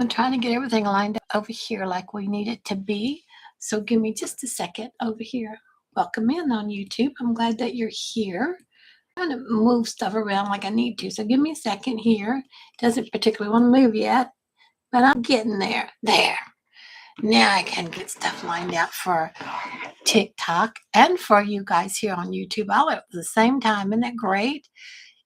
I'm trying to get everything lined up over here like we need it to be. So give me just a second over here. Welcome in on YouTube. I'm glad that you're here. I'm trying to move stuff around like I need to. So give me a second here. Doesn't particularly want to move yet, but I'm getting there. There. Now I can get stuff lined out for TikTok and for you guys here on YouTube all at the same time. Isn't that great?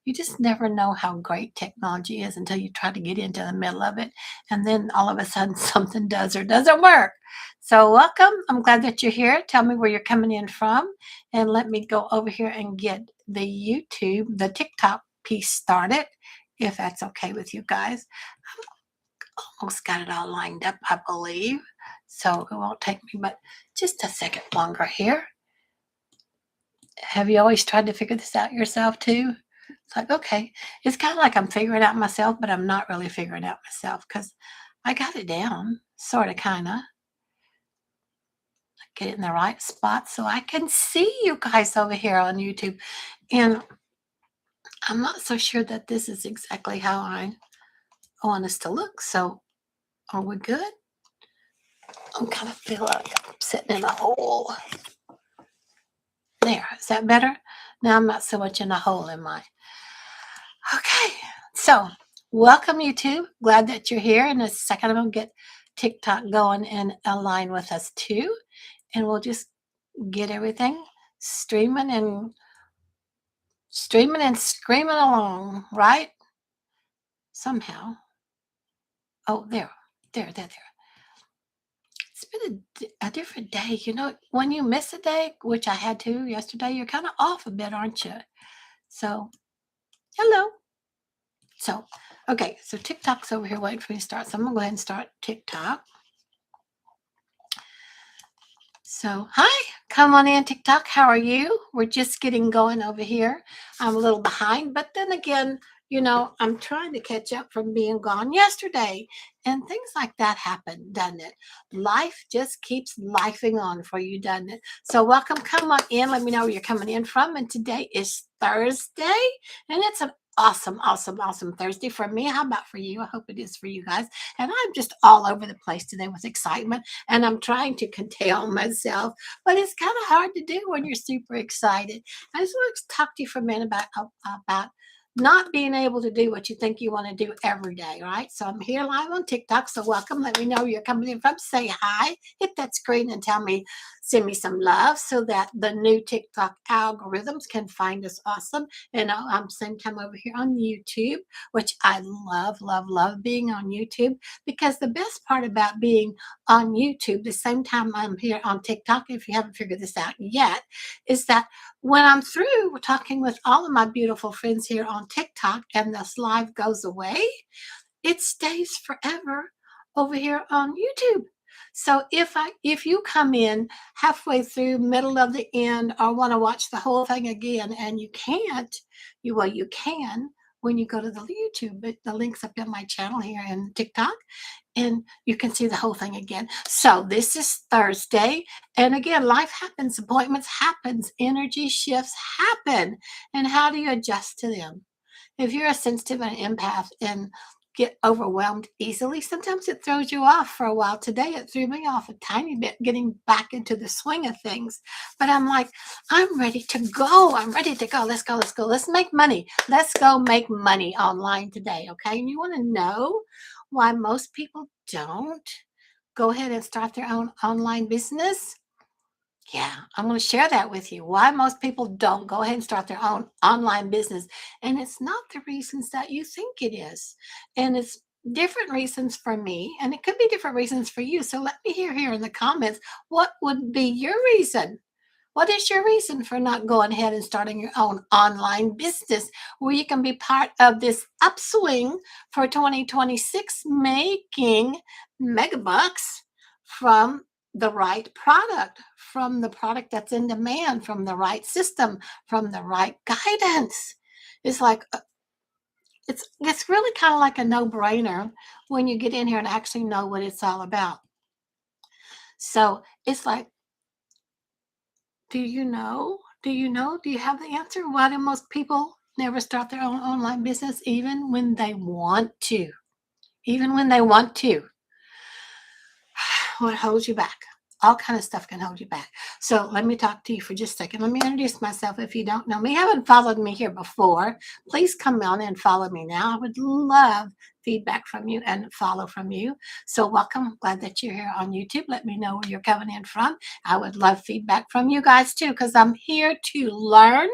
You just never know how great technology is until you try to get into the middle of it. And then all of a sudden something does or doesn't work. So welcome. I'm glad that you're here. Tell me where you're coming in from. And let me go over here and get the TikTok piece started, if that's okay with you guys. Almost got it all lined up, I believe. So it won't take me but just a second longer here. Have you always tried to figure this out yourself too? It's like, okay, it's kind of like I'm figuring it out myself, but I'm not really figuring it out myself because I got it down, sort of, kind of. Get it in the right spot so I can see you guys over here on YouTube. And I'm not so sure that this is exactly how I want us to look. So are we good? I kind of feel like I'm sitting in a hole. There, is that better? Now I'm not so much in a hole, am I? Okay, so welcome YouTube. Glad that you're here. In a second, I'm going to get TikTok going and align with us too. And we'll just get everything streaming and screaming along, right? Somehow. Oh, there. It's been a different day. You know, when you miss a day, which I had to yesterday, you're kind of off a bit, aren't you? So, hello. So, okay, so TikTok's over here waiting for me to start. So I'm going to go ahead and start TikTok. So, hi, come on in, TikTok. How are you? We're just getting going over here. I'm a little behind, but then again, you know, I'm trying to catch up from being gone yesterday. And things like that happen, doesn't it? Life just keeps lifing on for you, doesn't it? So, welcome. Come on in. Let me know where you're coming in from. And today is Thursday, and it's an awesome Thursday for me. How about for you? I hope it is for you guys. And I'm just all over the place today with excitement, and I'm trying to contain myself, but it's kind of hard to do when you're super excited. I just want to talk to you for a minute about not being able to do what you think you want to do every day, right? So I'm here live on TikTok. So welcome. Let me know where you're coming in from. Say hi, hit that screen and send me some love so that the new TikTok algorithms can find us awesome. And I'm same time over here on YouTube, which I love being on YouTube, because the best part about being on YouTube, the same time I'm here on TikTok, if you haven't figured this out yet, is that when I'm through talking with all of my beautiful friends here on TikTok and this live goes away, it stays forever over here on YouTube. So if you come in halfway through, middle of the end, or want to watch the whole thing again and you can't, you can when you go to the YouTube. But the link's up in my channel here in TikTok, and you can see the whole thing again. So this is Thursday, and again, life happens, appointments happens, energy shifts happen, and how do you adjust to them? If you're a sensitive and empath and get overwhelmed easily, sometimes it throws you off for a while. Today it threw me off a tiny bit getting back into the swing of things. But I'm like, I'm ready to go. I'm ready to go. Let's go. Let's make money. Let's go make money online today. Okay. And you want to know why most people don't go ahead and start their own online business? Yeah, I'm going to share that with you. Why most people don't go ahead and start their own online business. And it's not the reasons that you think it is. And it's different reasons for me, and it could be different reasons for you. So let me hear here in the comments, what would be your reason? What is your reason for not going ahead and starting your own online business where you can be part of this upswing for 2026, making megabucks from the right product, from the product that's in demand, from the right system, from the right guidance? It's like it's really kind of like a no-brainer when you get in here and actually know what it's all about. So it's like, do you know? Do you know? Do you have the answer? Why do most people never start their own online business even when they want to? even when they want to. What holds you back? All kind of stuff can hold you back. So let me talk to you for just a second. Let me introduce myself. If you don't know me, haven't followed me here before, please come on and follow me now. I would love feedback from you and follow from you. So welcome. Glad that you're here on YouTube. Let me know where you're coming in from. I would love feedback from you guys too, because I'm here to learn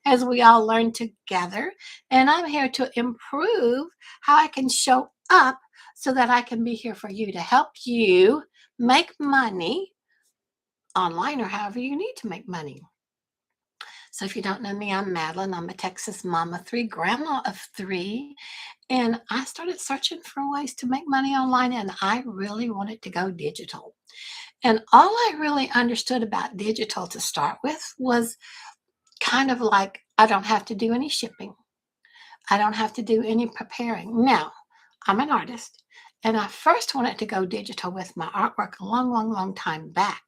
as we all learn together. And I'm here to improve how I can show up so that I can be here for you to help you make money online or however you need to make money. So if you don't know me, I'm Madeline. I'm a Texas mom of three, grandma of three, and I started searching for ways to make money online, and I really wanted to go digital. And all I really understood about digital to start with was kind of like I don't have to do any shipping. I don't have to do any preparing. Now, I'm an artist, and I first wanted to go digital with my artwork a long, long, long time back.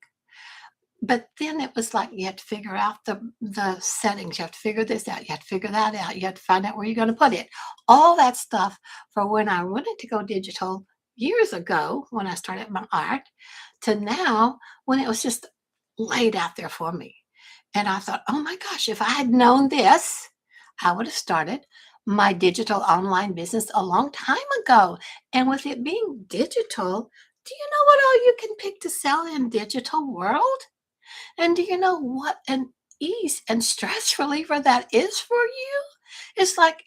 But then it was like you have to figure out the settings. You have to figure this out. You have to figure that out. You have to find out where you're going to put it. All that stuff for when I wanted to go digital years ago when I started my art to now when it was just laid out there for me. And I thought, oh my gosh, if I had known this, I would have started my digital online business a long time ago. And with it being digital, do you know what all you can pick to sell in digital world? And do you know what an ease and stress reliever that is for you? It's like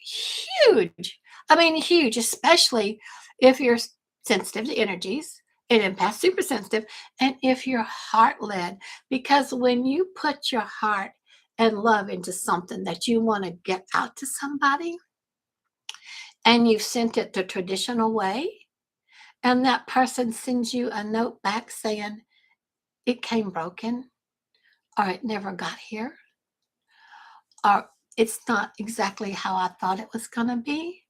huge. I mean, huge, especially if you're sensitive to energies and empath, super sensitive, and if you're heart led. Because when you put your heart and love into something that you want to get out to somebody and you've sent it the traditional way, and that person sends you a note back saying it came broken or it never got here or it's not exactly how I thought it was going to be,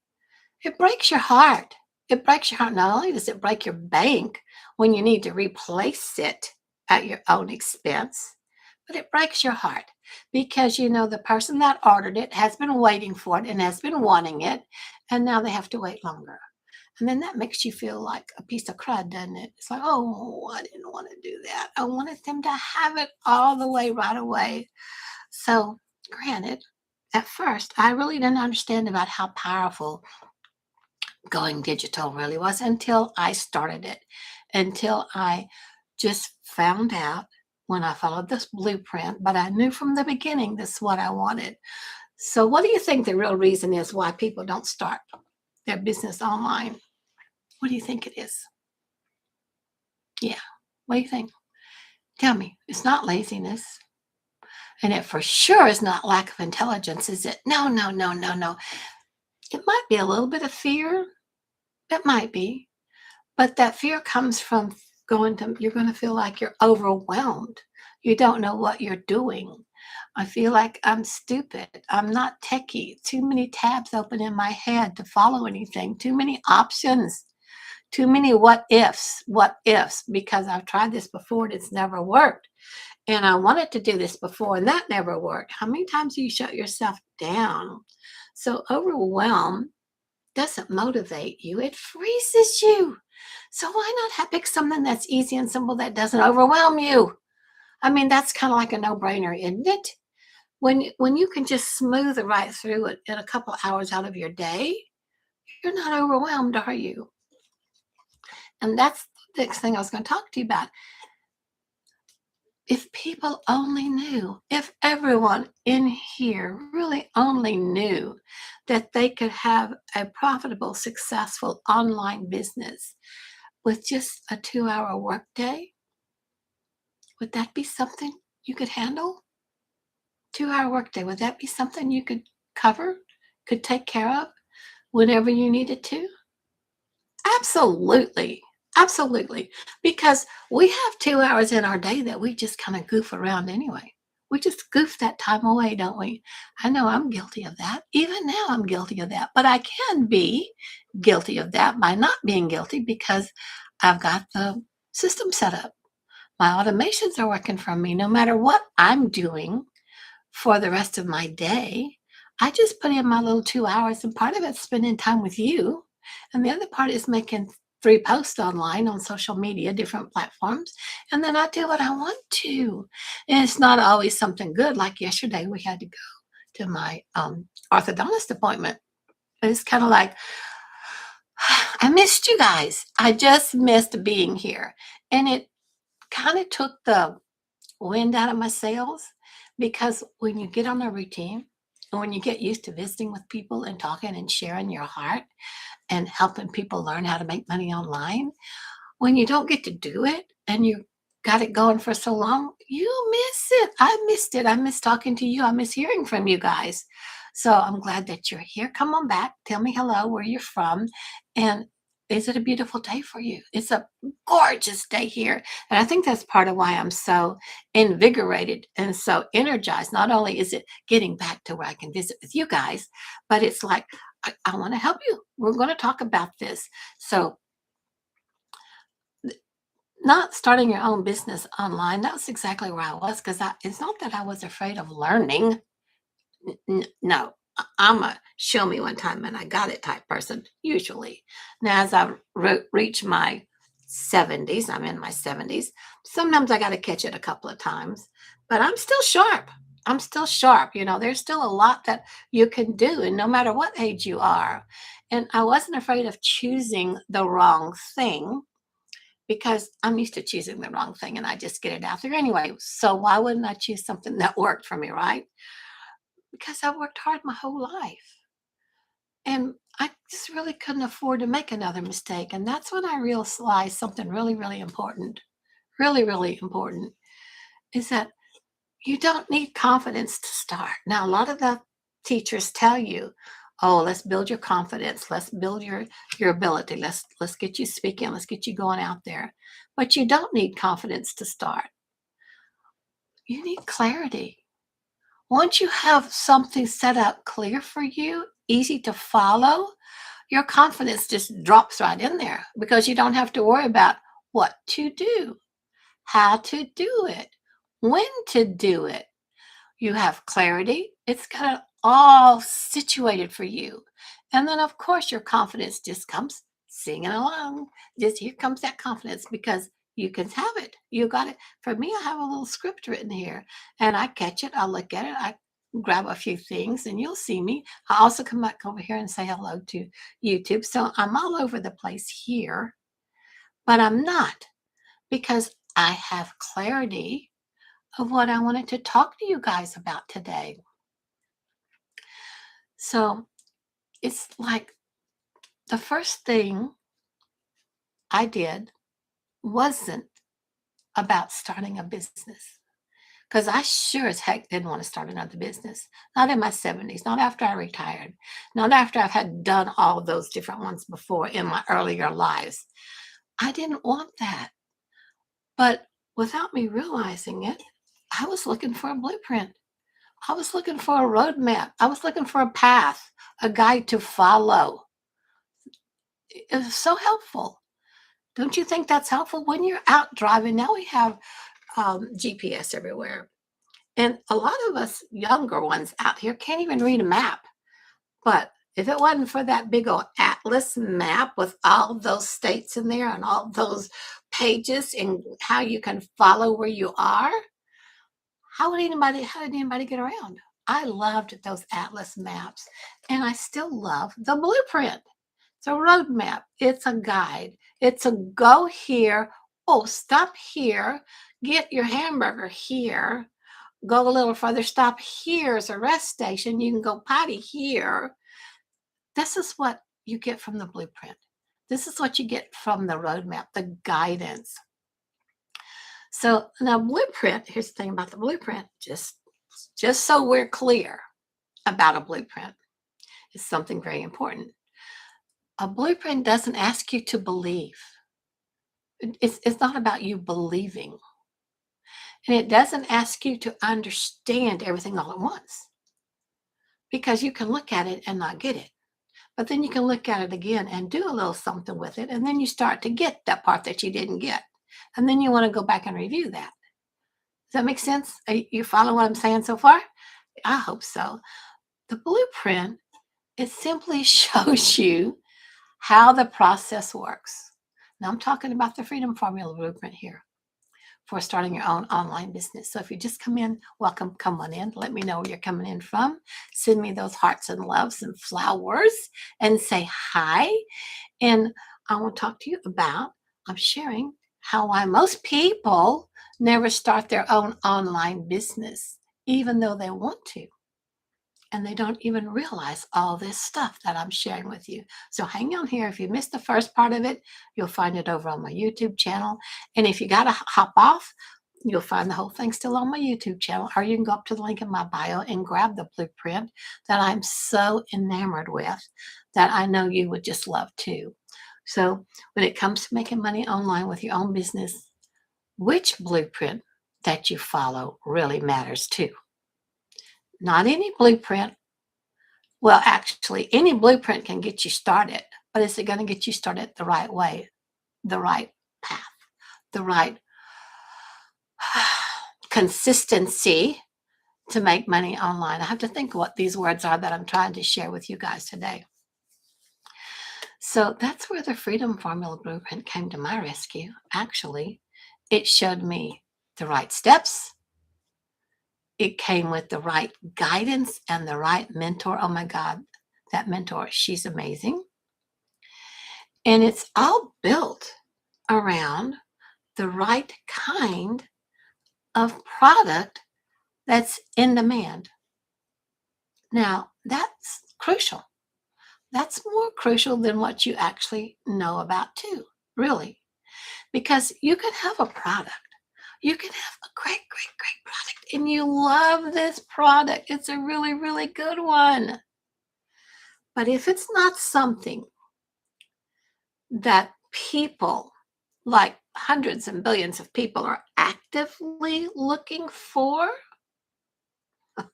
it breaks your heart. It breaks your heart. Not only does it break your bank when you need to replace it at your own expense, but it breaks your heart because you know the person that ordered it has been waiting for it and has been wanting it, and now they have to wait longer. And then that makes you feel like a piece of crud, doesn't it? It's like, oh, I didn't want to do that. I wanted them to have it all the way right away. So, granted, at first, I really didn't understand about how powerful going digital really was until I started it, until I just found out when I followed this blueprint, but I knew from the beginning this is what I wanted. So, what do you think the real reason is why people don't start their business online? What do you think it is? Yeah. What do you think? Tell me. It's not laziness. And it for sure is not lack of intelligence, is it? No, no, no, no, no. It might be a little bit of fear. It might be. But that fear comes from you're going to feel like you're overwhelmed. You don't know what you're doing. I feel like I'm stupid. I'm not techie. Too many tabs open in my head to follow anything. Too many options. Too many what ifs, because I've tried this before and it's never worked. And I wanted to do this before and that never worked. How many times do you shut yourself down? So overwhelm doesn't motivate you, it freezes you. So why not pick something that's easy and simple that doesn't overwhelm you? I mean, that's kind of like a no-brainer, isn't it? When you can just smooth right through it in a couple hours out of your day, you're not overwhelmed, are you? And that's the next thing I was going to talk to you about. If people only knew, if everyone in here really only knew that they could have a profitable, successful online business with just a 2-hour workday, would that be something you could handle? 2-hour workday, would that be something you could cover, could take care of whenever you needed to? Absolutely. Absolutely. Because we have 2 hours in our day that we just kind of goof around anyway. We just goof that time away, don't we? I know I'm guilty of that. Even now, I'm guilty of that. But I can be guilty of that by not being guilty because I've got the system set up. My automations are working for me no matter what I'm doing for the rest of my day. I just put in my little 2 hours, and part of it's spending time with you And the other part is making 3 posts online on social media, different platforms, and then I do what I want to. And it's not always something good. Like yesterday, we had to go to my orthodontist appointment. It's kind of like, I missed you guys. I just missed being here. And it kind of took the wind out of my sails because when you get on a routine and when you get used to visiting with people and talking and sharing your heart and helping people learn how to make money online, when you don't get to do it and you got it going for so long, you miss it. I missed it. I miss talking to you. I miss hearing from you guys. So I'm glad that you're here. Come on back. Tell me hello, where you're from. And is it a beautiful day for you? It's a gorgeous day here. And I think that's part of why I'm so invigorated and so energized. Not only is it getting back to where I can visit with you guys, but it's like, I want to help you. We're going to talk about this. So not starting your own business online, that's exactly where I was because it's not that I was afraid of learning. No, I'm a show me one time and I got it type person, usually. Now, as I reach my 70s, I'm in my 70s, sometimes I got to catch it a couple of times, but I'm still sharp. I'm still sharp. There's still a lot that you can do, and no matter what age you are. And I wasn't afraid of choosing the wrong thing because I'm used to choosing the wrong thing and I just get it out there anyway. So why wouldn't I choose something that worked for me, right? Because I worked hard my whole life and I just really couldn't afford to make another mistake. And that's when I realized something really, really important, really, really important is that you don't need confidence to start. Now, a lot of the teachers tell you, "Oh, let's build your confidence. Let's build your ability. Let's get you speaking. Let's get you going out there." But you don't need confidence to start. You need clarity. Once you have something set up clear for you, easy to follow, your confidence just drops right in there because you don't have to worry about what to do, how to do it, when to do it. You have clarity. It's got it all situated for you. And then, of course, your confidence just comes singing along. Just here comes that confidence because you can have it. You got it. For me, I have a little script written here and I catch it. I look at it. I grab a few things and you'll see me. I also come back over here and say hello to YouTube. So I'm all over the place here, but I'm not because I have clarity of what I wanted to talk to you guys about today. So it's like the first thing I did wasn't about starting a business because I sure as heck didn't want to start another business. Not in my 70s, not after I retired, not after I've had done all of those different ones before in my earlier lives. I didn't want that. But without me realizing it, I was looking for a blueprint. I was looking for a roadmap. I was looking for a path, a guide to follow. It was so helpful. Don't you think that's helpful when you're out driving? Now we have GPS everywhere. And a lot of us younger ones out here can't even read a map. But if it wasn't for that big old atlas map with all those states in there and all those pages and how you can follow where you are, how did anybody get around? I loved those atlas maps and I still love the blueprint. It's a roadmap. It's a guide. It's a go here. Oh, stop here. Get your hamburger here. Go a little further. Stop here is a rest station. You can go potty here. This is what you get from the blueprint. This is what you get from the roadmap, the guidance. So now blueprint, here's the thing about the blueprint, just so we're clear about a blueprint, is something very important. A blueprint doesn't ask you to believe. It's not about you believing. And it doesn't ask you to understand everything all at once because you can look at it and not get it. But then you can look at it again and do a little something with it. And then you start to get that part that you didn't get. And then you want to go back and review that. Does that make sense? You follow what I'm saying so far? I hope so. The blueprint, it simply shows you how the process works. Now, I'm talking about the Freedom Formula Blueprint here for starting your own online business. So if you just come in, welcome, come on in. Let me know where you're coming in from. Send me those hearts and loves and flowers and say hi. And I want to talk to you about, I'm sharing why most people never start their own online business, even though they want to. And they don't even realize all this stuff that I'm sharing with you. So hang on here. If you missed the first part of it, you'll find it over on my YouTube channel. And if you got to hop off, you'll find the whole thing still on my YouTube channel, or you can go up to the link in my bio and grab the blueprint that I'm so enamored with that I know you would just love too. So when it comes to making money online with your own business, which blueprint that you follow really matters too. Not any blueprint. Well, actually, any blueprint can get you started, but is it going to get you started the right way, the right path, the right consistency to make money online? I have to think what these words are that I'm trying to share with you guys today. So that's where the Freedom Formula Blueprint came to my rescue. Actually, it showed me the right steps. It came with the right guidance and the right mentor. Oh my God, that mentor, she's amazing. And it's all built around the right kind of product that's in demand. Now, that's crucial. That's more crucial than what you actually know about too, really. Because you can have a product. You can have a great, great, great product, and you love this product. It's a really, really good one. But if it's not something that people, like hundreds and billions of people, are actively looking for, you're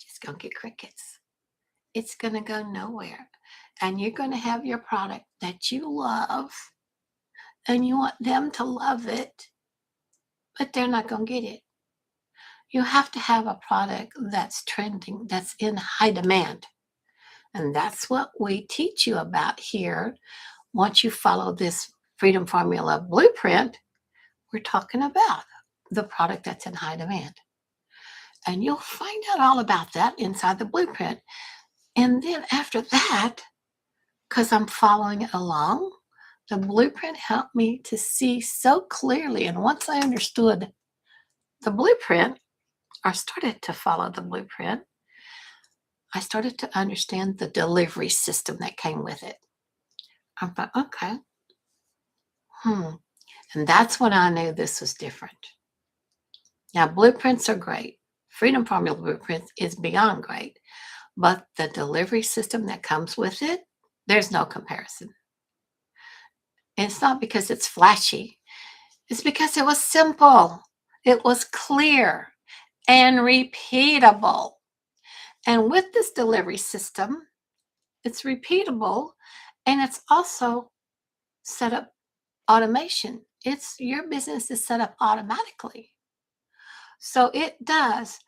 just going to get crickets. It's going to go nowhere. And you're going to have your product that you love, and you want them to love it, but they're not going to get it. You have to have a product that's trending, that's in high demand. And that's what we teach you about here. Once you follow this Freedom Formula Blueprint, we're talking about the product that's in high demand. And you'll find out all about that inside the blueprint. And then after that, because I'm following it along, the blueprint helped me to see so clearly. And once I understood the blueprint, or started to follow the blueprint, I started to understand the delivery system that came with it. I thought, okay, and that's when I knew this was different. Now, blueprints are great. Freedom Formula Blueprints is beyond great, but the delivery system that comes with it, there's no comparison. And it's not because it's flashy. It's because it was simple. It was clear and repeatable. And with this delivery system, it's repeatable, and it's also set up automation. It's your business is set up automatically. So it does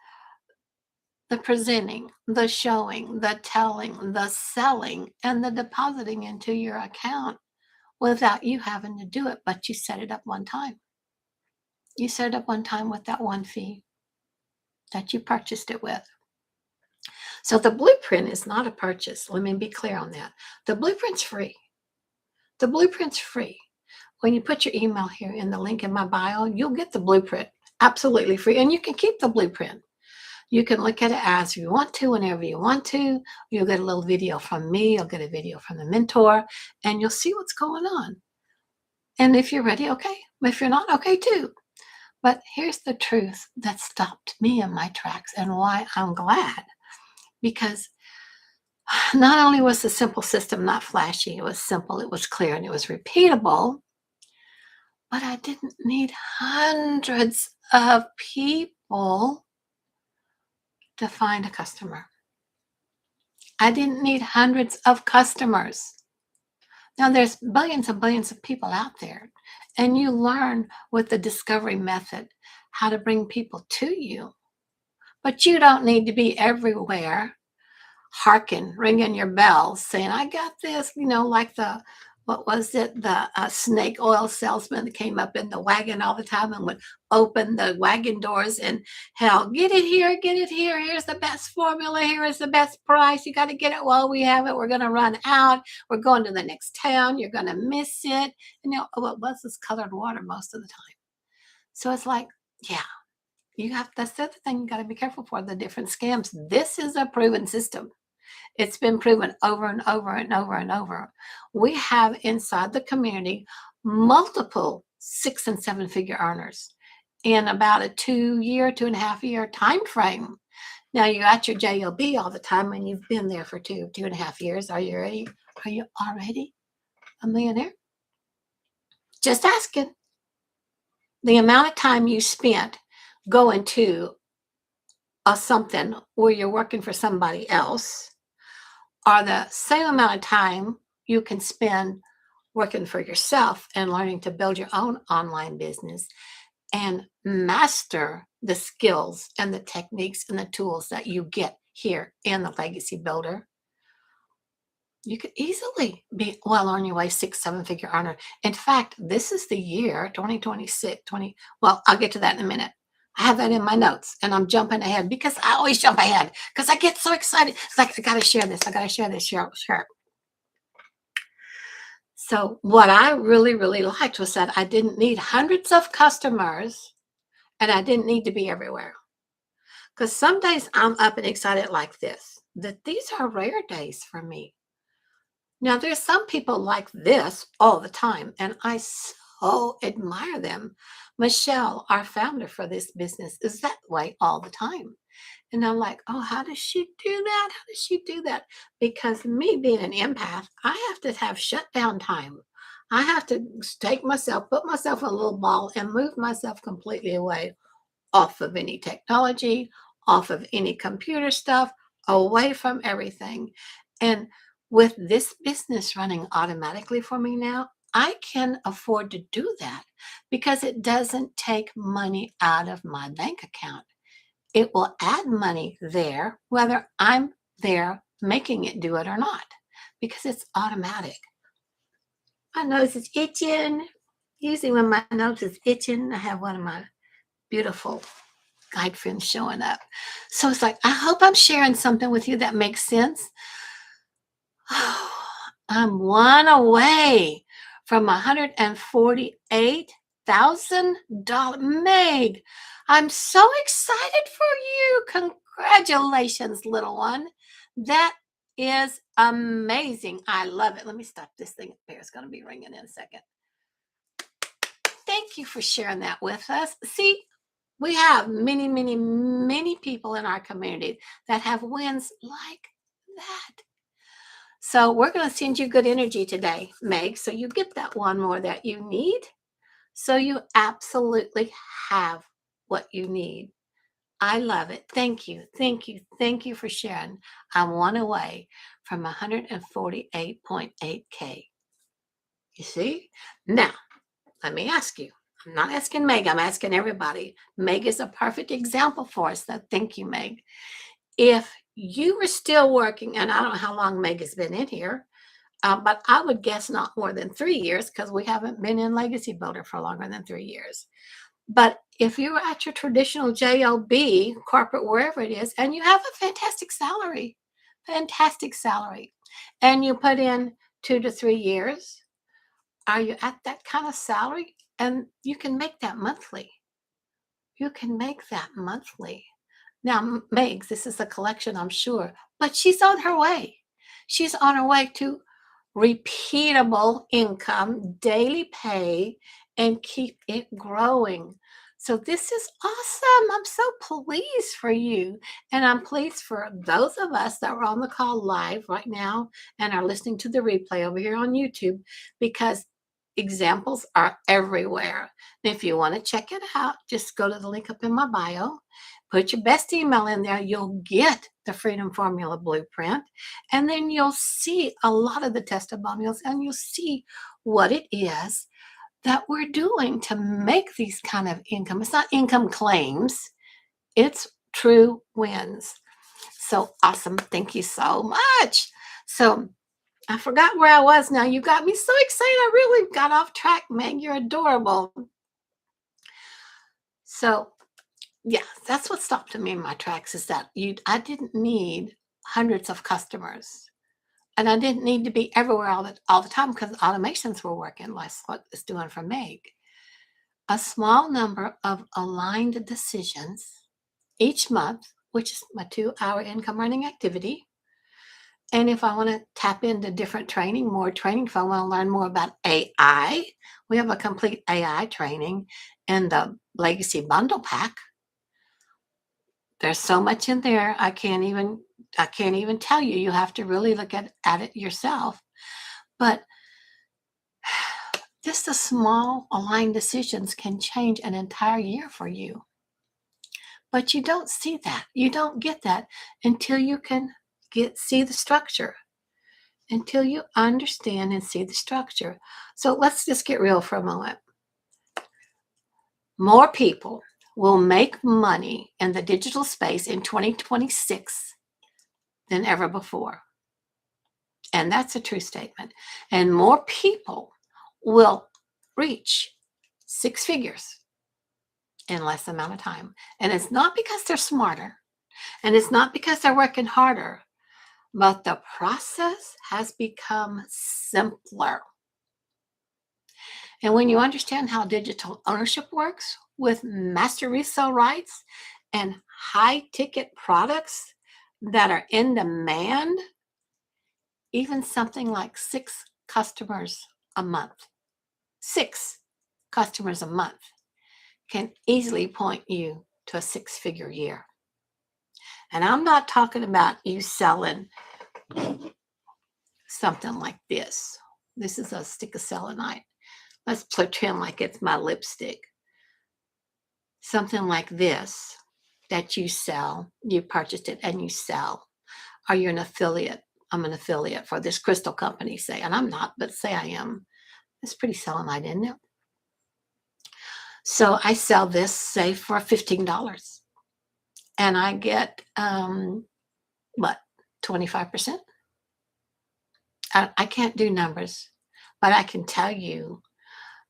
the presenting, the showing, the telling, the selling, and the depositing into your account without you having to do it, but you set it up one time. You set it up one time with that one fee that you purchased it with. So the blueprint is not a purchase. Let me be clear on that. The blueprint's free. The blueprint's free. When you put your email here in the link in my bio, you'll get the blueprint absolutely free. And you can keep the blueprint. You can look at it as you want to, whenever you want to. You'll get a little video from me. You'll get a video from the mentor, and you'll see what's going on. And if you're ready, okay. If you're not, okay too. But here's the truth that stopped me in my tracks and why I'm glad. Because not only was the simple system not flashy, it was simple, it was clear, and it was repeatable, but I didn't need hundreds of people to find a customer. I didn't need hundreds of customers. Now, there's billions and billions of people out there, and you learn with the discovery method how to bring people to you. But you don't need to be everywhere hearken, ringing your bells, saying, I got this, like what was it? The snake oil salesman that came up in the wagon all the time and would open the wagon doors and hell, get it here. Here's the best formula. Here is the best price. You got to get it while we have it. We're going to run out. We're going to the next town. You're going to miss it. What was this colored water most of the time? So it's like, yeah, that's the other thing you got to be careful for the different scams. This is a proven system. It's been proven over and over and over and over. We have inside the community multiple 6 and 7 figure earners in about a 2 year, 2.5 year time frame. Now you're at your job all the time and you've been there for 2.5 years. Are you ready? Are you already a millionaire? Just asking. The amount of time you spent going to something where you're working for somebody else are the same amount of time you can spend working for yourself and learning to build your own online business and master the skills and the techniques and the tools that you get here in the Legacy Builder. You could easily be well on your way 6 7 figure earner. In fact, this is the year 2026 well, I'll get to that in a minute. I have that in my notes and I'm jumping ahead because I always jump ahead because I get so excited. It's like, I got to share this. I got to share this. Share. So what I really, really liked was that I didn't need hundreds of customers and I didn't need to be everywhere. Because some days I'm up and excited like this, that these are rare days for me. Now, there's some people like this all the time, and I so admire them. Michelle, our founder for this business, is that way all the time. And I'm like, oh, how does she do that? How does she do that? Because me being an empath, I have to have shutdown time. I have to take myself, put myself in a little ball, and move myself completely away off of any technology, off of any computer stuff, away from everything. And with this business running automatically for me now, I can afford to do that because it doesn't take money out of my bank account. It will add money there, whether I'm there making it do it or not, because it's automatic. My nose is itching. Usually, when my nose is itching, I have one of my beautiful guide friends showing up. So it's like, I hope I'm sharing something with you that makes sense. I'm one away from $148,000. Meg, I'm so excited for you. Congratulations, little one. That is amazing. I love it. Let me stop this thing up here. It's going to be ringing in a second. Thank you for sharing that with us. See, we have many, many, many people in our community that have wins like that. So we're going to send you good energy today, Meg, so you get that one more that you need. So you absolutely have what you need. I love it. Thank you. Thank you. Thank you for sharing. I'm one away from 148.8K. You see? Now, let me ask you. I'm not asking Meg, I'm asking everybody. Meg is a perfect example for us. So thank you, Meg. If you were still working, and I don't know how long Meg has been in here, but I would guess not more than 3 years because we haven't been in Legacy Builder for longer than 3 years. But if you were at your traditional job, corporate, wherever it is, and you have a fantastic salary, and you put in 2 to 3 years, are you at that kind of salary? And you can make that monthly. You can make that monthly. Now, Megs, this is a collection, I'm sure, but she's on her way. She's on her way to repeatable income, daily pay, and keep it growing. So this is awesome. I'm so pleased for you. And I'm pleased for those of us that are on the call live right now and are listening to the replay over here on YouTube, because examples are everywhere. If you want to check it out, just go to the link up in my bio. Put your best email in there. You'll get the Freedom Formula Blueprint. And then you'll see a lot of the testimonials and you'll see what it is that we're doing to make these kind of income. It's not income claims. It's true wins. so awesome. Thank you so much. So I forgot where I was now. You got me so excited. I really got off track, Meg. You're adorable. So yeah, that's what stopped me in my tracks is that I didn't need hundreds of customers. And I didn't need to be everywhere all the time because automations were working. That's what it's doing for Meg. A small number of aligned decisions each month, which is my 2-hour income running activity. And if I want to tap into different training, more training, if I want to learn more about AI, we have a complete AI training in the Legacy Bundle Pack. There's so much in there. I can't even tell you. You have to really look at it yourself. But just the small aligned decisions can change an entire year for you. But you don't see that. You don't get that until you can see the structure, until you understand and see the structure. So let's just get real for a moment. More people will make money in the digital space in 2026 than ever before. And that's a true statement. And more people will reach 6 figures in less amount of time. And it's not because they're smarter, and it's not because they're working harder, but the process has become simpler. And when you understand how digital ownership works with master resale rights and high ticket products that are in demand, even something like 6 customers a month, 6 customers a month can easily point you to a 6-figure year. And I'm not talking about you selling something like this. This is a stick of selenite. Let's pretend like it's my lipstick. Something like this that you sell, you purchased it and you sell. Are you an affiliate? I'm an affiliate for this crystal company, say, and I'm not, but say I am. It's pretty selenite, isn't it? So I sell this, say, for $15. And I get, what, 25%? I can't do numbers, but I can tell you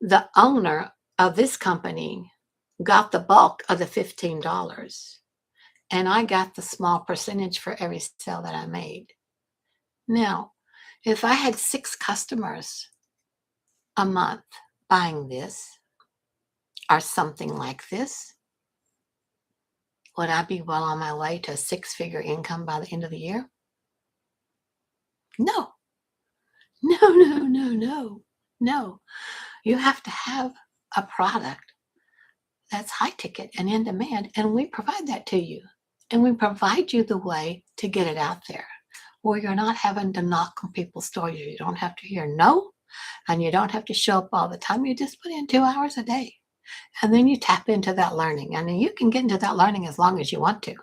the owner of this company got the bulk of the $15, and I got the small percentage for every sale that I made. Now, if I had 6 customers a month buying this or something like this, would I be well on my way to a 6-figure income by the end of the year? No, no, no, no, no, no. You have to have a product that's high ticket and in demand, and we provide that to you. And we provide you the way to get it out there where you're not having to knock on people's doors. You don't have to hear no, and you don't have to show up all the time. You just put in 2 hours a day, and then you tap into that learning. And then you can get into that learning as long as you want to,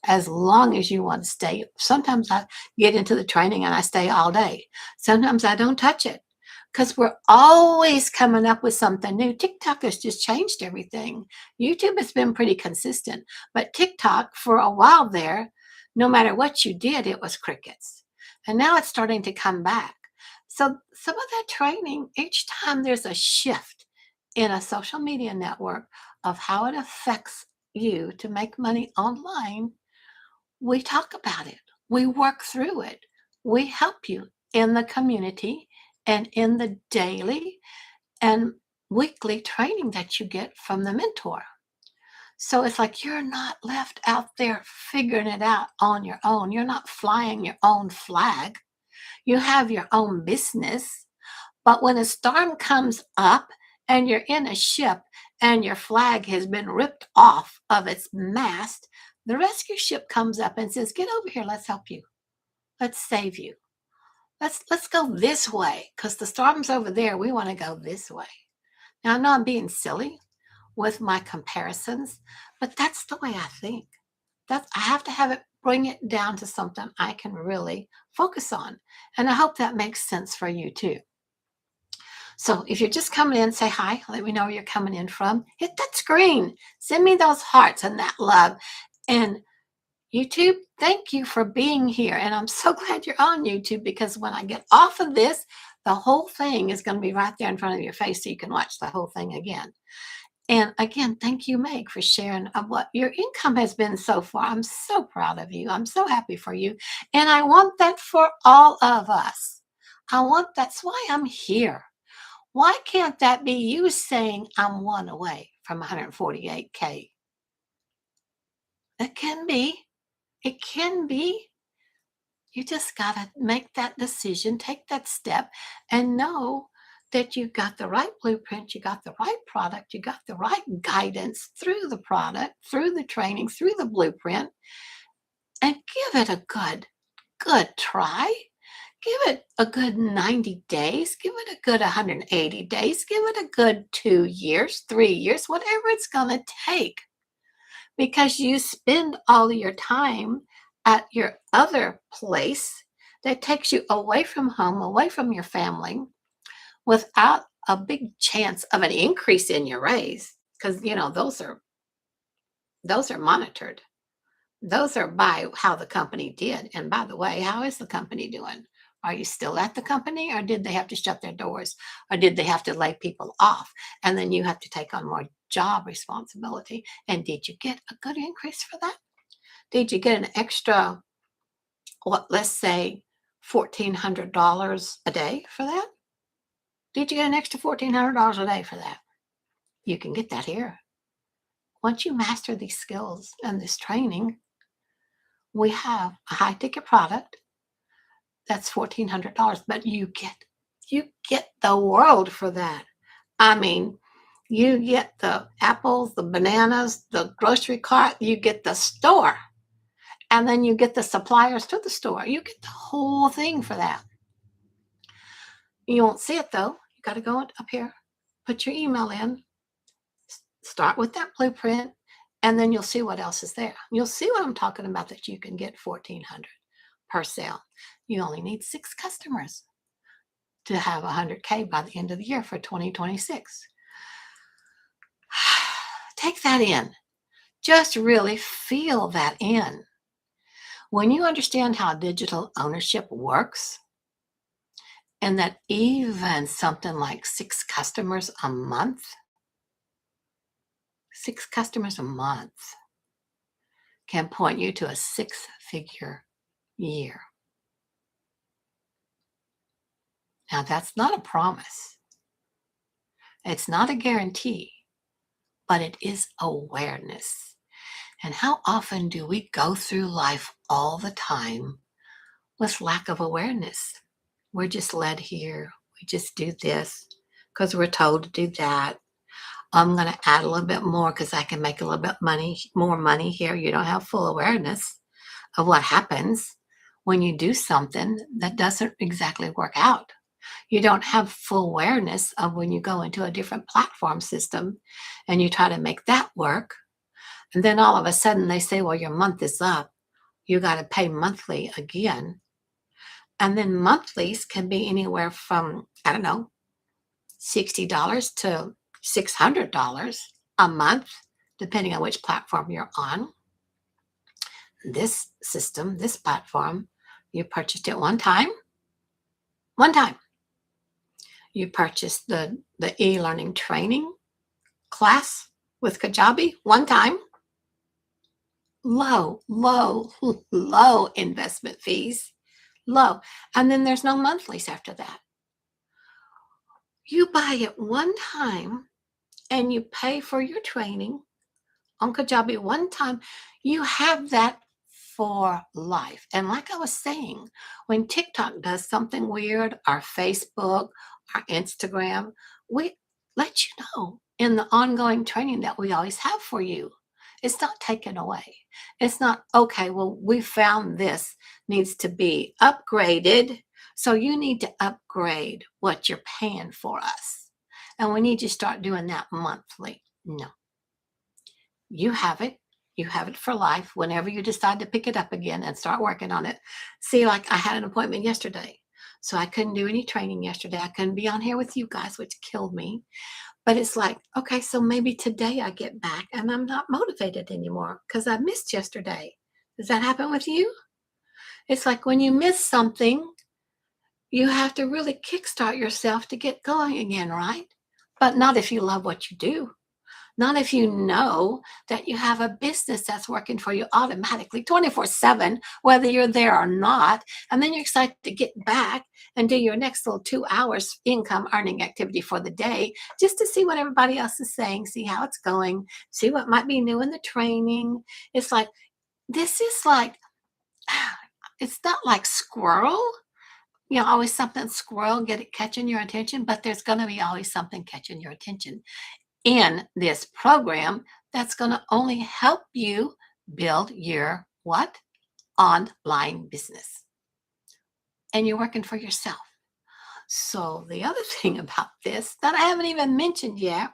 as long as you want to stay. Sometimes I get into the training and I stay all day. Sometimes I don't touch it because we're always coming up with something new. TikTok has just changed everything. YouTube has been pretty consistent, but TikTok for a while there, no matter what you did, it was crickets. And now it's starting to come back. So some of that training, each time there's a shift in a social media network of how it affects you to make money online, we talk about it. We work through it. We help you in the community and in the daily and weekly training that you get from the mentor. So it's like you're not left out there figuring it out on your own. You're not flying your own flag. You have your own business. But when a storm comes up and you're in a ship and your flag has been ripped off of its mast, the rescue ship comes up and says, "Get over here, let's help you. Let's save you. Let's go this way because the storm's over there. We want to go this way." Now I know I'm being silly with my comparisons, but that's the way I think. I have to have it bring it down to something I can really focus on. And I hope that makes sense for you too. So if you're just coming in, say hi, let me know where you're coming in from. Hit that screen, send me those hearts and that love. And YouTube, thank you for being here. And I'm so glad you're on YouTube because when I get off of this, the whole thing is going to be right there in front of your face so you can watch the whole thing again. And again, thank you, Meg, for sharing of what your income has been so far. I'm so proud of you. I'm so happy for you. And I want that for all of us. That's why I'm here. Why can't that be you saying I'm one away from 148K? It can be. It can be. You just got to make that decision, take that step, and know that you got the right blueprint, you got the right product, you got the right guidance through the product, through the training, through the blueprint, and give it a good try. Give it a good 90 days, give it a good 180 days, give it a good 2 years, 3 years, whatever it's going to take. Because you spend all of your time at your other place that takes you away from home, away from your family, without a big chance of an increase in your raise. Because those are monitored. Those are by how the company did. And by the way, how is the company doing? Are you still at the company, or did they have to shut their doors, or did they have to lay people off? And then you have to take on more job responsibility. And did you get a good increase for that? Did you get an extra, let's say $1,400 a day for that? Did you get an extra $1,400 a day for that? You can get that here. Once you master these skills and this training, we have a high ticket product that's $1,400, but you get the world for that. I mean, you get the apples, the bananas, the grocery cart, you get the store, and then you get the suppliers to the store. You get the whole thing for that. You won't see it though. You got to go up here, put your email in, start with that blueprint, and then you'll see what else is there. You'll see what I'm talking about, that you can get 1,400 per sale. You only need 6 customers to have 100K by the end of the year for 2026. Take that in. Just really feel that in. When you understand how digital ownership works, and that even something like 6 customers a month, 6 customers a month can point you to a 6-figure year. Now, that's not a promise. It's not a guarantee, but it is awareness. And how often do we go through life all the time with lack of awareness? We're just led here. We just do this because we're told to do that. I'm going to add a little bit more because I can make a little bit more money here. You don't have full awareness of what happens when you do something that doesn't exactly work out. You don't have full awareness of when you go into a different platform system and you try to make that work. And then all of a sudden they say, well, your month is up. You got to pay monthly again. And then monthlies can be anywhere from, I don't know, $60 to $600 a month, depending on which platform you're on. This system, this platform, you purchased it one time. You purchased the e-learning training class with Kajabi one time. Low investment fees. Low. And then there's no monthlies after that. You buy it one time and you pay for your training on Kajabi one time. You have that for life. And like I was saying, when TikTok does something weird, our Facebook, our Instagram, we let you know in the ongoing training that we always have for you. It's not taken away. It's not, okay, well, we found this needs to be upgraded. So you need to upgrade what you're paying for us. And we need to start doing that monthly. No. You have it. You have it for life whenever you decide to pick it up again and start working on it. See, like I had an appointment yesterday, so I couldn't do any training yesterday. I couldn't be on here with you guys, which killed me. But it's like, okay, so maybe today I get back and I'm not motivated anymore because I missed yesterday. Does that happen with you? It's like when you miss something, you have to really kickstart yourself to get going again, right? But not if you love what you do. Not if you know that you have a business that's working for you automatically 24/7, whether you're there or not. And then you're excited to get back and do your next little 2 hours income earning activity for the day, just to see what everybody else is saying, see how it's going, see what might be new in the training. It's like, this is like, it's not like squirrel, always something squirrel get it catching your attention, but there's going to be always something catching your attention in this program that's going to only help you build your what? Online business. And you're working for yourself. So the other thing about this that I haven't even mentioned yet,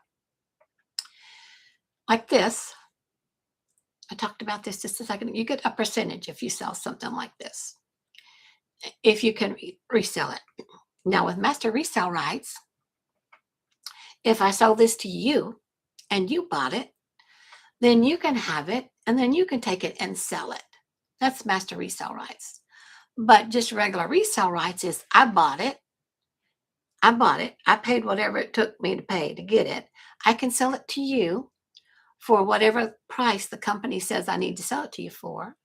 like this, I talked about this just a second. You get a percentage if you sell something like this, if you can resell it. Now, with master resale rights, if I sell this to you and you bought it, then you can have it and then you can take it and sell it. That's master resale rights. But just regular resale rights is I bought it. I paid whatever it took me to pay to get it. I can sell it to you for whatever price the company says I need to sell it to you for.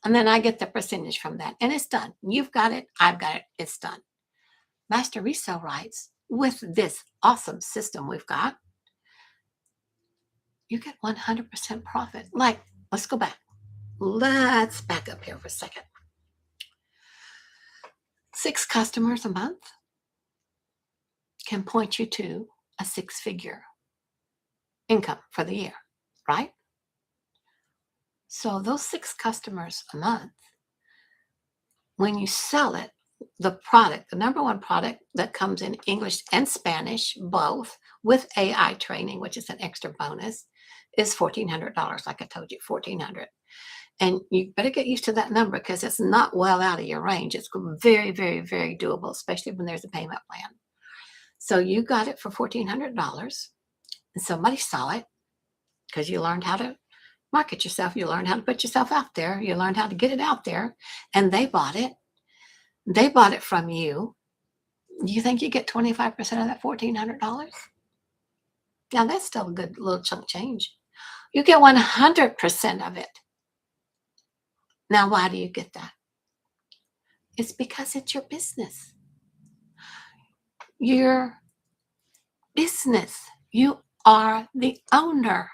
And then I get the percentage from that. And it's done. You've got it. I've got it. It's done. Master resale rights with this awesome system we've got, you get 100% profit. Like, let's go back. Let's back up here for a second. 6 customers a month can point you to a 6-figure income for the year, right? So those 6 customers a month, when you sell it, the product, the number one product that comes in English and Spanish, both with AI training, which is an extra bonus, is $1,400. Like I told you, 1,400. And you better get used to that number because it's not well out of your range. It's very, very, very doable, especially when there's a payment plan. So you got it for $1,400 and somebody saw it because you learned how to market yourself. You learned how to put yourself out there. You learned how to get it out there, and they bought it. They bought it from you. You think you get 25% of that $1,400? Now that's still a good little chunk change. You get 100% of it. Now, why do you get that? It's because it's your business. Your business. You are the owner.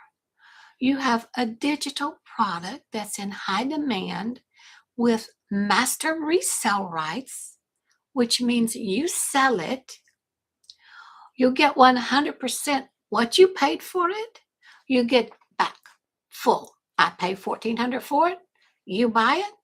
You have a digital product that's in high demand with master resale rights, which means you sell it. You'll get 100% what you paid for it. You get back full. I pay $1,400 for it. You buy it.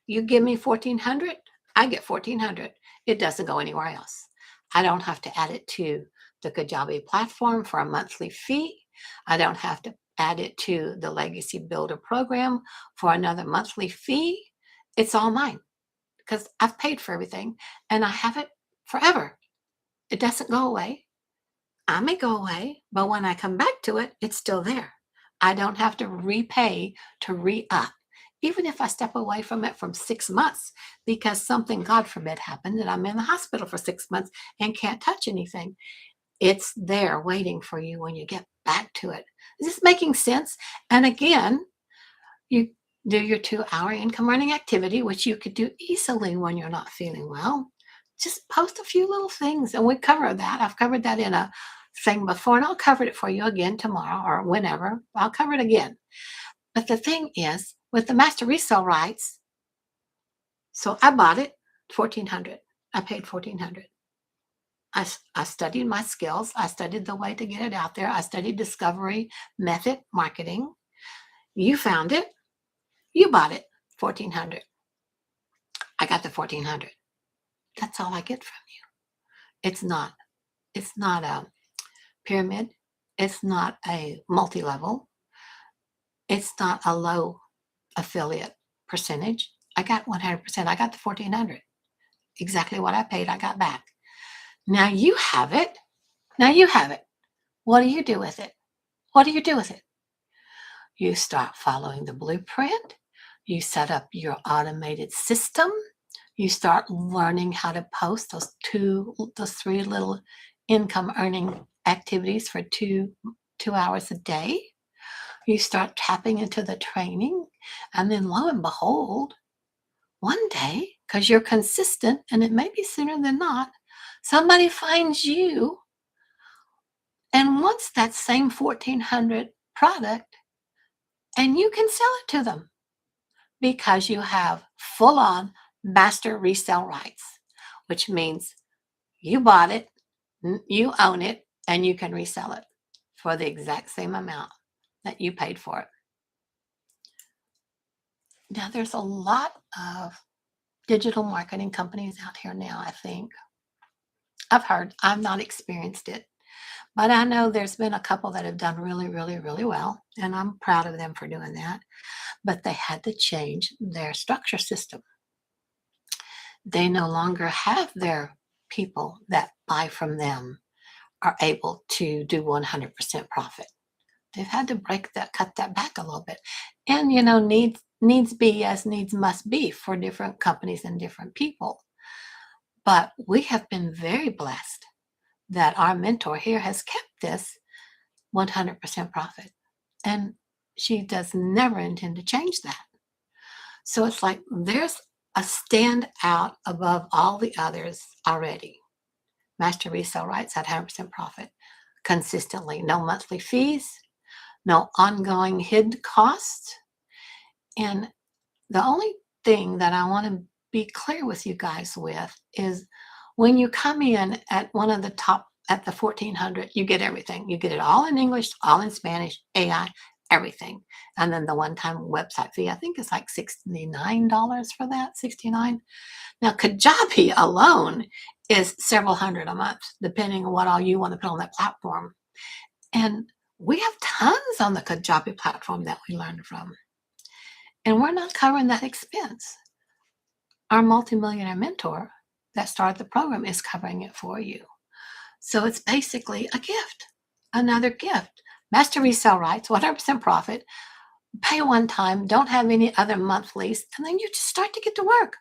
You give me $1,400. I get $1,400. It doesn't go anywhere else. I don't have to add it to the Kajabi platform for a monthly fee. I don't have to add it to the Legacy Builder program for another monthly fee. It's all mine because I've paid for everything and I have it forever. It doesn't go away. I may go away, but when I come back to it, it's still there. I don't have to repay to re-up, even if I step away from it from 6 months because something, God forbid, happened and I'm in the hospital for 6 months and can't touch anything. It's there waiting for you when you get back to it. Is this making sense? And again, you do your 2-hour income earning activity, which you could do easily when you're not feeling well. Just post a few little things and we cover that. I've covered that in a thing before and I'll cover it for you again tomorrow or whenever. I'll cover it again. But the thing is, with the master resale rights, so I bought it, $1,400. I paid $1,400. I studied my skills. I studied the way to get it out there. I studied discovery, method, marketing. You found it. You bought it, $1,400. I got the $1,400. That's all I get from you. It's not a pyramid. It's not a multi-level. It's not a low affiliate percentage. I got 100%. I got the $1,400. Exactly what I paid, I got back. Now you have it. Now you have it. What do you do with it? What do you do with it? You start following the blueprint. You set up your automated system. You start learning how to post those three little income earning activities for two hours a day. You start tapping into the training, and then lo and behold, one day, because you're consistent, and it may be sooner than not, somebody finds you and wants that same 1400 product, and you can sell it to them because you have full on master resale rights, which means you bought it, you own it, and you can resell it for the exact same amount that you paid for it. Now, there's a lot of digital marketing companies out here now, I think. I've heard, I've not experienced it, but I know there's been a couple that have done really, really, really well, and I'm proud of them for doing that. But they had to change their structure system. They no longer have their people that buy from them are able to do 100% profit. They've had to cut that back a little bit. And, needs be as needs must be for different companies and different people. But we have been very blessed that our mentor here has kept this 100% profit. And she does never intend to change that. So it's like there's a stand out above all the others already. Master resale rights at 100% profit consistently, no monthly fees, no ongoing hidden costs. And the only thing that I want to be clear with you guys with is when you come in at one of the top, at the 1400, you get everything. You get it all in English, all in Spanish, AI, everything. And then the one-time website fee, I think it's like $69 for that, 69. Now, Kajabi alone is several hundred a month, depending on what all you want to put on that platform. And we have tons on the Kajabi platform that we learned from. And we're not covering that expense. Our multimillionaire mentor that started the program is covering it for you. So it's basically a gift, another gift. Master resale rights, 100% profit, pay one time, don't have any other monthlies, and then you just start to get to work.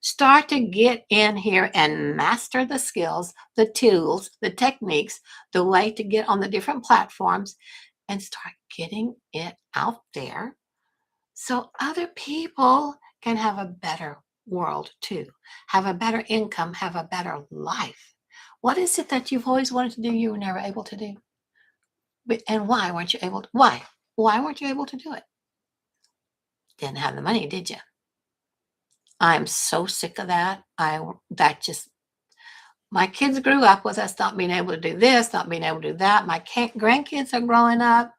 Start to get in here and master the skills, the tools, the techniques, the way to get on the different platforms, and start getting it out there so other people can have a better world too, have a better income, have a better life. What is it that you've always wanted to do you were never able to do? And why weren't you able to? Why? Why weren't you able to do it? Didn't have the money, did you? I'm so sick of that. My kids grew up with us not being able to do this, not being able to do that. My grandkids are growing up,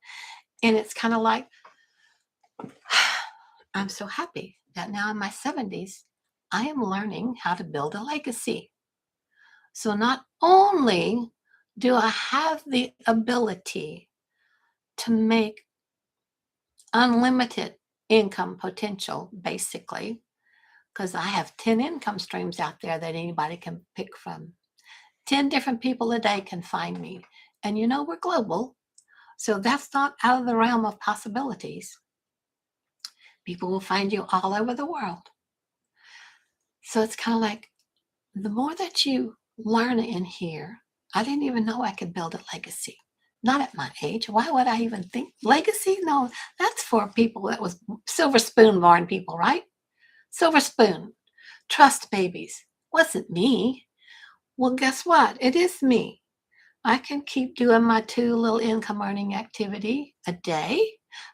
and it's kind of like, I'm so happy that now in my 70s, I am learning how to build a legacy. So not only do I have the ability to make unlimited income potential, basically, because I have 10 income streams out there that anybody can pick from. 10 different people a day can find me. And we're global, so that's not out of the realm of possibilities. People will find you all over the world. So it's kind of like the more that you learn in here, I didn't even know I could build a legacy. Not at my age. Why would I even think legacy? No, that's for people that was silver spoon born people, right? Silver spoon. Trust babies. Wasn't me. Well, guess what? It is me. I can keep doing my 2 little income earning activity a day.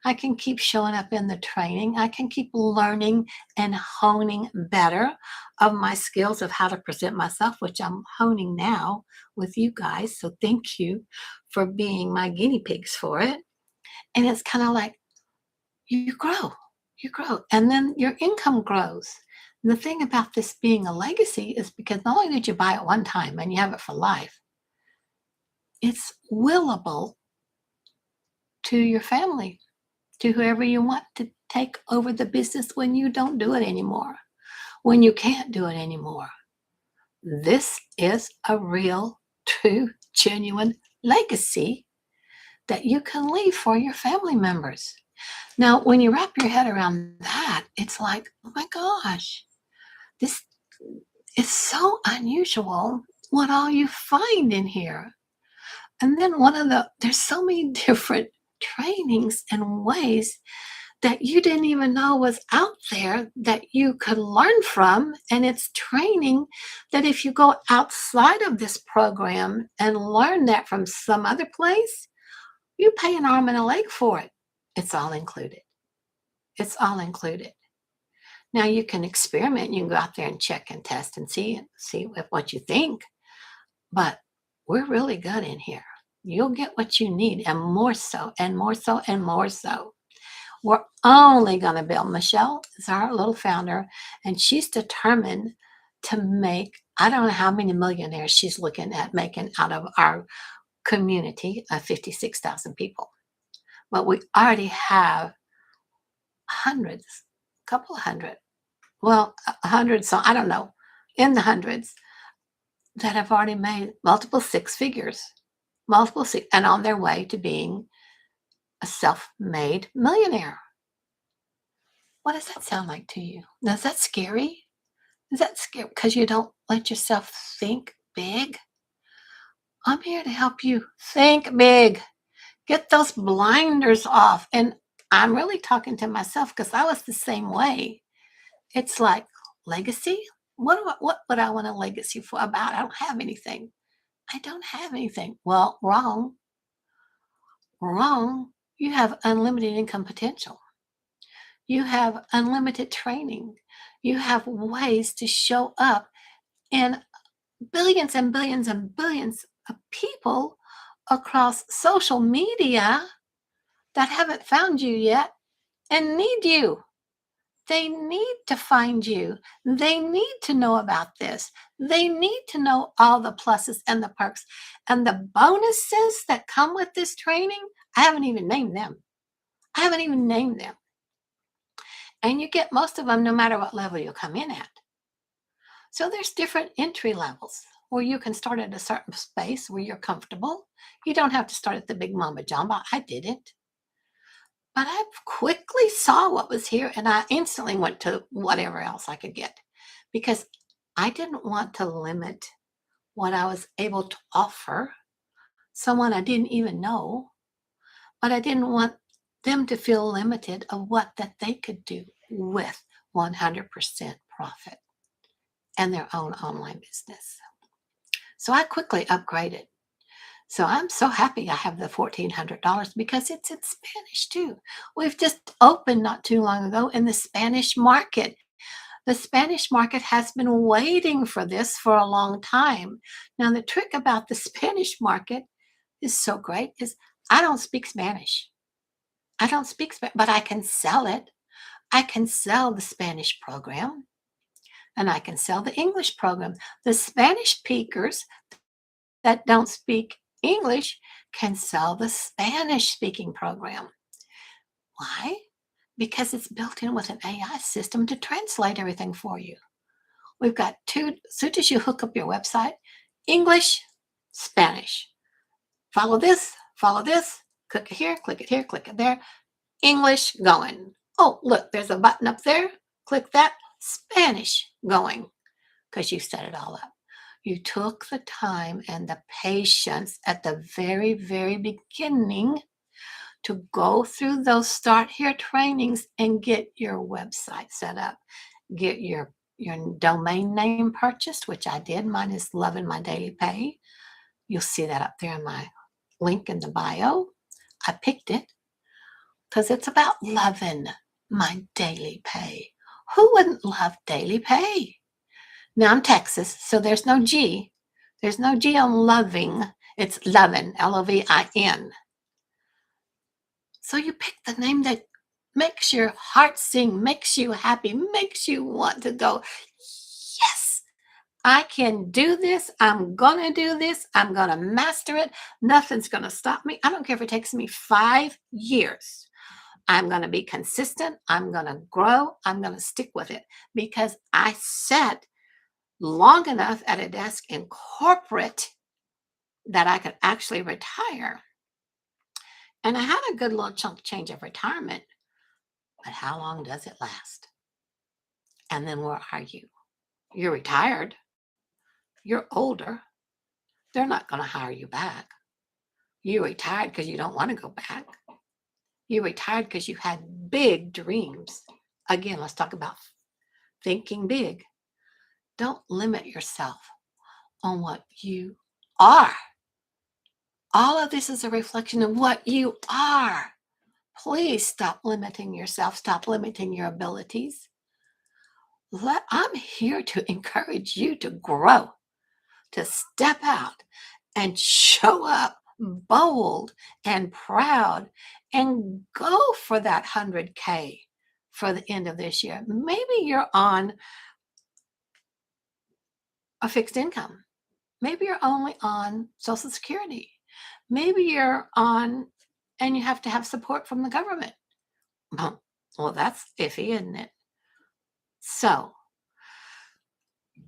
I can keep showing up in the training. I can keep learning and honing better of my skills of how to present myself, which I'm honing now with you guys. So thank you for being my guinea pigs for it. And it's kind of like you grow, and then your income grows. And the thing about this being a legacy is because not only did you buy it one time and you have it for life, it's willable to your family, to whoever you want to take over the business when you don't do it anymore, when you can't do it anymore. This is a real, true, genuine legacy that you can leave for your family members. Now, when you wrap your head around that, it's like, oh my gosh, this is so unusual what all you find in here. And then there's so many different trainings and ways that you didn't even know was out there that you could learn from. And it's training that if you go outside of this program and learn that from some other place, you pay an arm and a leg for it. It's all included. It's all included. Now you can experiment. You can go out there and check and test and see what you think. But we're really good in here. You'll get what you need, and more so, and more so, and more so. We're only going to build. Michelle is our little founder, and she's determined to make, I don't know how many millionaires she's looking at making out of our community of 56,000 people. But we already have hundreds, a couple of hundred, well, a hundred, so I don't know, in the hundreds that have already made multiple six figures, multiple six, and on their way to being a self-made millionaire. What does that sound like to you? Now, is that scary? Is that scary because you don't let yourself think big? I'm here to help you think big. Get those blinders off. And I'm really talking to myself because I was the same way. It's like legacy. What would I want a legacy for about? I don't have anything. I don't have anything. Well, wrong. Wrong. You have unlimited income potential. You have unlimited training. You have ways to show up in billions and billions and billions of people across social media that haven't found you yet and need you. They need to find you. They need to know about this. They need to know all the pluses and the perks and the bonuses that come with this training. I haven't even named them. I haven't even named them. And you get most of them no matter what level you come in at. So there's different entry levels where you can start at a certain space where you're comfortable. You don't have to start at the big mama jamba. I didn't. But I quickly saw what was here and I instantly went to whatever else I could get because I didn't want to limit what I was able to offer someone I didn't even know, but I didn't want them to feel limited of what that they could do with 100% profit and their own online business. So I quickly upgraded. So I'm so happy I have the $1,400 because it's in Spanish too. We've just opened not too long ago in the Spanish market. The Spanish market has been waiting for this for a long time. Now, the trick about the Spanish market is so great is I don't speak Spanish. I don't speak Spanish, but I can sell it. I can sell the Spanish program and I can sell the English program. The Spanish speakers that don't speak English can sell the Spanish speaking program. Why? Because it's built in with an AI system to translate everything for you. We've got two, as soon as you hook up your website, English, Spanish. Follow this, click it here, click it there. English going. Oh, look, there's a button up there. Click that, Spanish going, because you set it all up. You took the time and the patience at the very, very beginning to go through those start here trainings and get your website set up, get your domain name purchased, which I did. Mine is Loving My Daily Pay. You'll see that up there in my link in the bio. I picked it because it's about loving my daily pay. Who wouldn't love daily pay? Now I'm Texas, so there's no G. There's no G on loving. It's lovin, Lovin. So you pick the name that makes your heart sing, makes you happy, makes you want to go, yes, I can do this. I'm going to do this. I'm going to master it. Nothing's going to stop me. I don't care if it takes me 5 years. I'm going to be consistent. I'm going to grow. I'm going to stick with it because I sat long enough at a desk in corporate that I could actually retire. And I had a good little chunk change of retirement, but how long does it last? And then where are you? You're retired, you're older, they're not going to hire you back. You retired because you don't want to go back. You retired because you had big dreams. Again, let's talk about thinking big. Don't limit yourself on what you are. All of this is a reflection of what you are. Please stop limiting yourself. Stop limiting your abilities. I'm here to encourage you to grow, to step out and show up bold and proud and go for that 100K for the end of this year. Maybe you're on a fixed income. Maybe you're only on Social Security. Maybe you're on and you have to have support from the government. Well, that's iffy, isn't it? So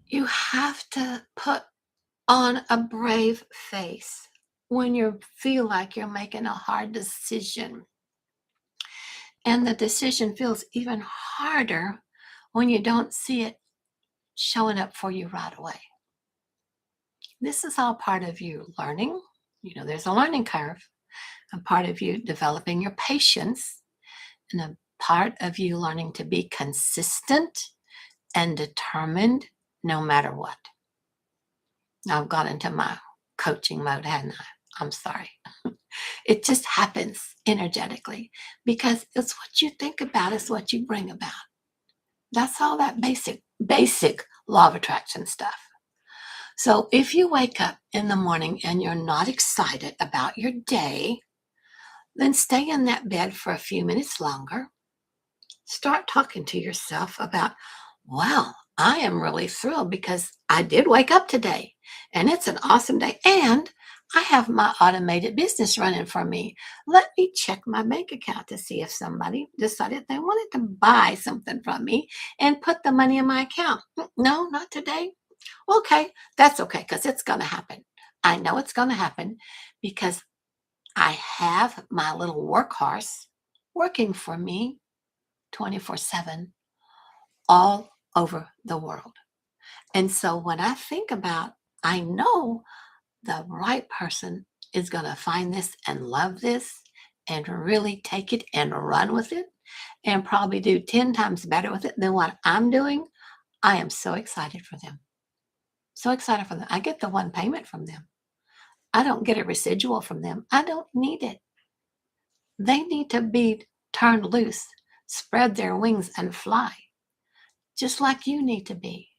you have to put on a brave face when you feel like you're making a hard decision. And the decision feels even harder when you don't see it showing up for you right away. This is all part of you learning. There's a learning curve, a part of you developing your patience, and a part of you learning to be consistent and determined no matter what. Now I've got into my coaching mode, hadn't I? I'm sorry. It just happens energetically because it's what you think about, it's what you bring about. That's all that basic law of attraction stuff. So if you wake up in the morning and you're not excited about your day, then stay in that bed for a few minutes longer. Start talking to yourself about, wow, I am really thrilled because I did wake up today and it's an awesome day. And I have my automated business running for me. Let me check my bank account to see if somebody decided they wanted to buy something from me and put the money in my account. No, not today. Okay, that's okay because it's going to happen. I know it's going to happen because I have my little workhorse working for me 24/7 all over the world. And so when I think about, I know the right person is going to find this and love this and really take it and run with it and probably do 10 times better with it than what I'm doing. I am so excited for them. So excited for them. I get the one payment from them. I don't get a residual from them. I don't need it. They need to be turned loose, spread their wings and fly, just like you need to be.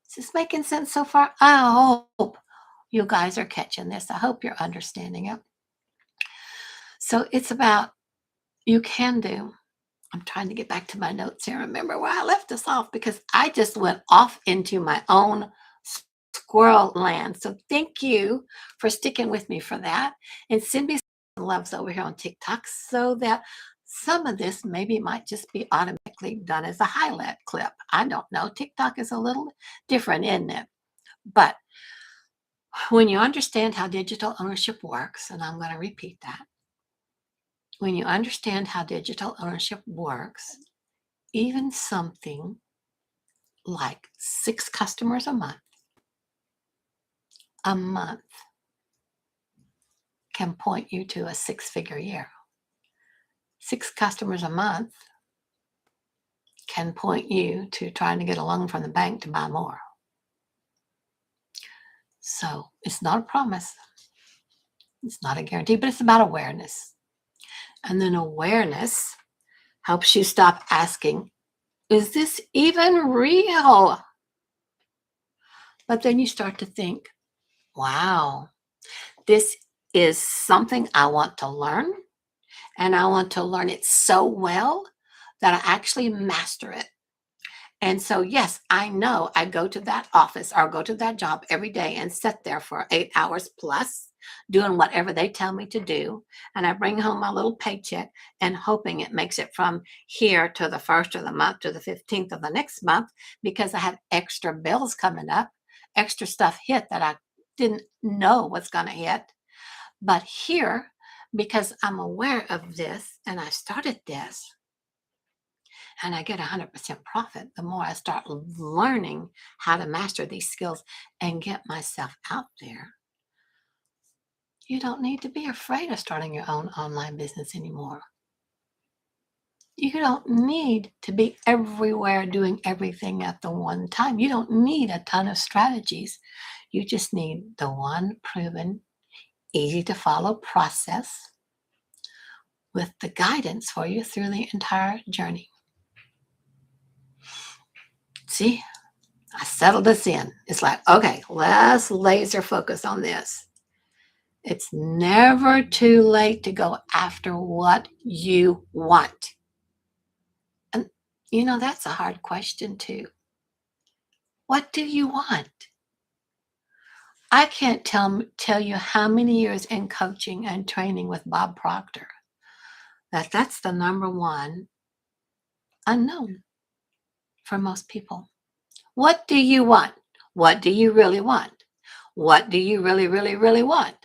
Is this making sense so far? I hope you guys are catching this. I hope you're understanding it. So it's about you can do. I'm trying to get back to my notes here. Remember where I left us off because I just went off into my own squirrel land. So thank you for sticking with me for that. And send me some loves over here on TikTok so that some of this maybe might just be automatically done as a highlight clip. I don't know. TikTok is a little different, isn't it? But when you understand how digital ownership works, and I'm going to repeat that, when you understand how digital ownership works, even something like 6 customers a month can point you to a 6-figure year. 6 customers a month can point you to trying to get a loan from the bank to buy more. So it's not a promise. It's not a guarantee, but it's about awareness. And then awareness helps you stop asking, is this even real? But then you start to think, wow, this is something I want to learn. And I want to learn it so well that I actually master it. And so, yes, I know I go to that office or go to that job every day and sit there for 8 hours plus doing whatever they tell me to do. And I bring home my little paycheck and hoping it makes it from here to the 1st of the month to the 15th of the next month because I have extra bills coming up, extra stuff hit that I didn't know was going to hit. But here, because I'm aware of this and I started this, and I get 100% profit the more I start learning how to master these skills and get myself out there. You don't need to be afraid of starting your own online business anymore. You don't need to be everywhere doing everything at the one time. You don't need a ton of strategies. You just need the one proven, easy to follow process with the guidance for you through the entire journey. See, I settled this in. It's like, okay, let's laser focus on this. It's never too late to go after what you want. And, that's a hard question too. What do you want? I can't tell you how many years in coaching and training with Bob Proctor that's the number one unknown for most people. What do you want? What do you really want? What do you really, really, really want?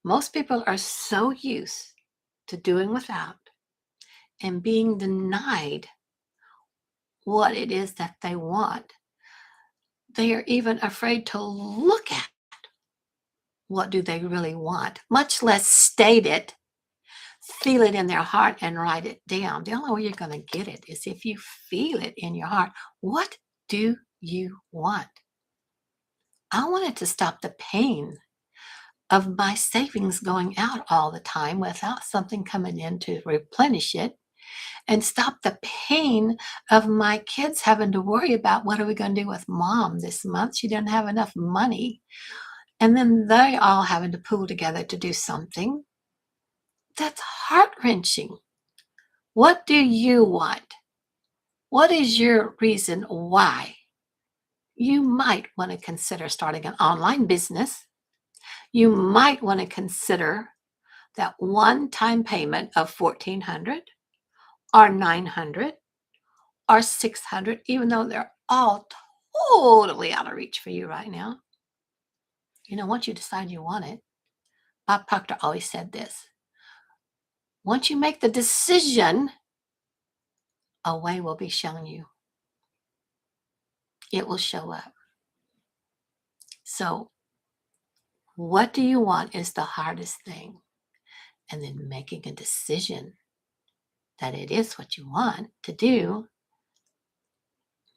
Most people are so used to doing without and being denied what it is that they want. They are even afraid to look at what do they really want, much less state it, feel it in their heart and write it down. The only way you're going to get it is if you feel it in your heart. What do you want? I wanted to stop the pain of my savings going out all the time without something coming in to replenish it, and stop the pain of my kids having to worry about what are we going to do with mom this month. She didn't have enough money. And then they all having to pool together to do something. That's heart-wrenching. What do you want? What is your reason why? You might want to consider starting an online business. You might want to consider that one-time payment of $1,400 or $900 or $600, even though they're all totally out of reach for you right now. Once you decide you want it, Bob Proctor always said this: once you make the decision, a way will be shown you. It will show up. So, what do you want is the hardest thing. And then making a decision that it is what you want to do,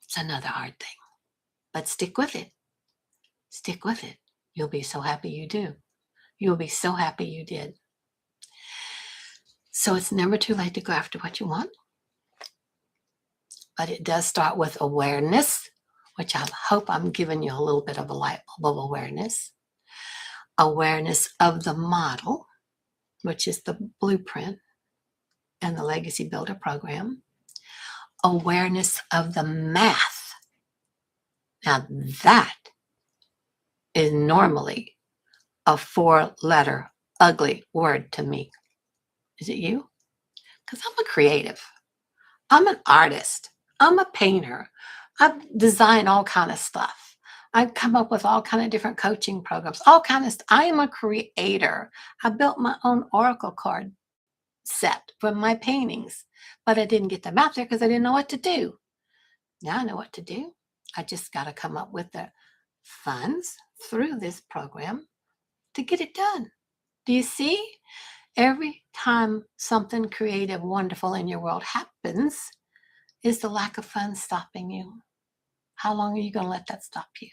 it's another hard thing. But stick with it. Stick with it. You'll be so happy you do. You'll be so happy you did. So it's never too late to go after what you want. But it does start with awareness, which I hope I'm giving you a little bit of a light bulb of awareness. Awareness of the model, which is the blueprint and the Legacy Builder program. Awareness of the math. Now that is normally a 4-letter ugly word to me. Is it you? Because I'm a creative. I'm an artist. I'm a painter. I design all kind of stuff. I come up with all kind of different coaching programs, all kind of stuff. I am a creator. I built my own Oracle card set from my paintings, but I didn't get them out there because I didn't know what to do. Now I know what to do. I just got to come up with the funds through this program to get it done. Do you see? Every time something creative, wonderful in your world happens, is the lack of funds stopping you? How long are you going to let that stop you?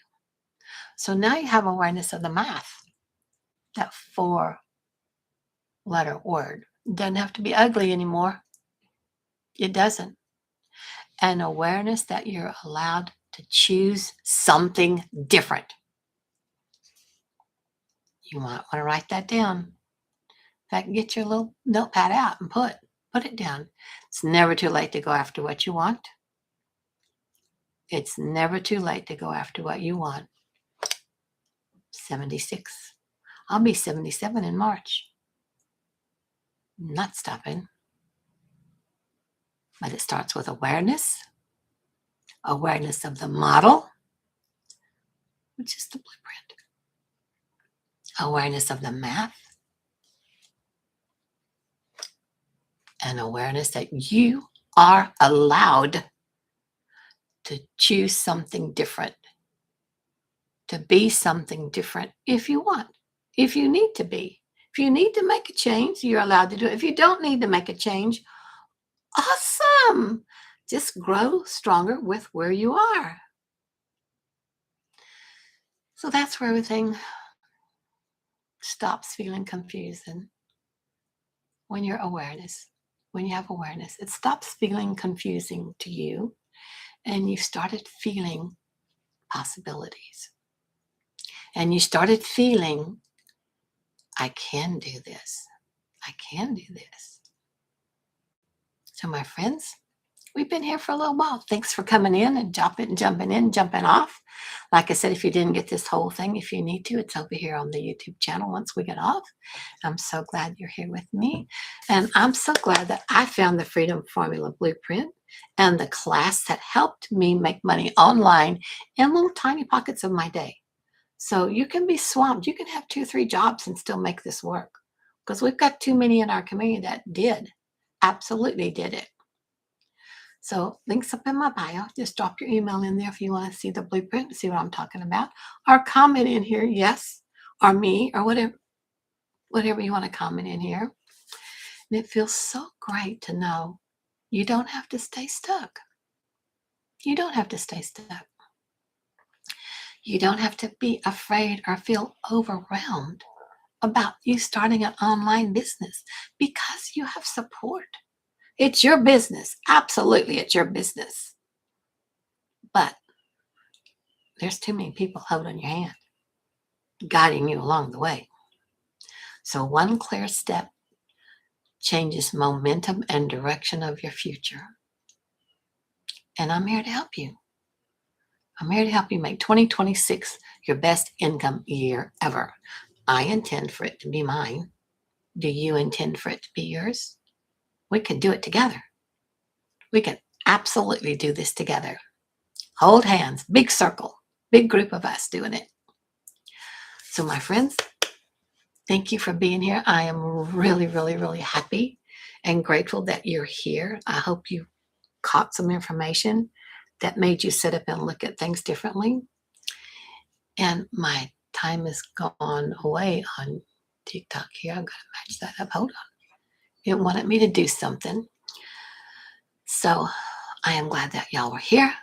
So now you have awareness of the math. That 4-letter word doesn't have to be ugly anymore. It doesn't. And awareness that you're allowed to choose something different. You might want to write that down. In fact, get your little notepad out and put it down. It's never too late to go after what you want. It's never too late to go after what you want. 76. I'll be 77 in March. Not stopping. But it starts with awareness of the model, which is the blueprint, awareness of the math, and awareness that you are allowed to choose something different, to be something different if you want, if you need to be. If you need to make a change, you're allowed to do it. If you don't need to make a change, awesome. Just grow stronger with where you are. So that's where everything stops feeling confusing. When you're awareness, when you have awareness, it stops feeling confusing to you and you started feeling possibilities. And you started feeling, I can do this. I can do this. So, my friends, we've been here for a little while. Thanks for coming in and jumping in, jumping off. Like I said, if you didn't get this whole thing, if you need to, it's over here on the YouTube channel once we get off. I'm so glad you're here with me. And I'm so glad that I found the Freedom Formula Blueprint and the class that helped me make money online in little tiny pockets of my day. So you can be swamped. You can have 2 or 3 jobs and still make this work because we've got too many in our community that absolutely did it. So links up in my bio. Just drop your email in there if you want to see the blueprint and see what I'm talking about. Or comment in here, yes, or me, or whatever you want to comment in here. And it feels so great to know you don't have to stay stuck. You don't have to stay stuck. You don't have to be afraid or feel overwhelmed about you starting an online business because you have support. It's your business. Absolutely, it's your business. But there's too many people holding your hand, guiding you along the way. So one clear step changes momentum and direction of your future. And I'm here to help you. I'm here to help you make 2026 your best income year ever. I intend for it to be mine. Do you intend for it to be yours? We could do it together. We can absolutely do this together. Hold hands, big circle, big group of us doing it. So my friends, thank you for being here. I am really, really, really happy and grateful that you're here. I hope you caught some information that made you sit up and look at things differently. And my time is gone away on TikTok here. I've got to match that up. Hold on. It wanted me to do something. So I am glad that y'all were here.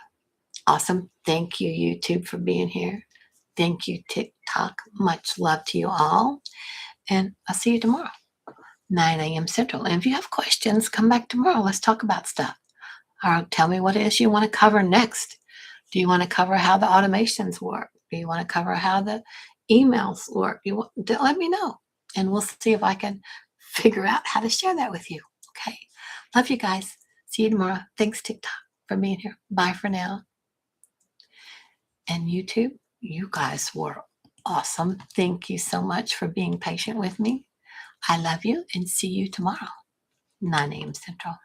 Awesome. Thank you, YouTube, for being here. Thank you, TikTok. Much love to you all. And I'll see you tomorrow, 9 a.m. Central. And if you have questions, come back tomorrow. Let's talk about stuff. Or tell me what it is you want to cover next. Do you want to cover how the automations work? Do you want to cover how the emails work? Let me know. And we'll see if I can figure out how to share that with you. Okay. Love you guys. See you tomorrow. Thanks, TikTok, for being here. Bye for now. And YouTube, you guys were awesome. Thank you so much for being patient with me. I love you and see you tomorrow, 9 a.m. Central.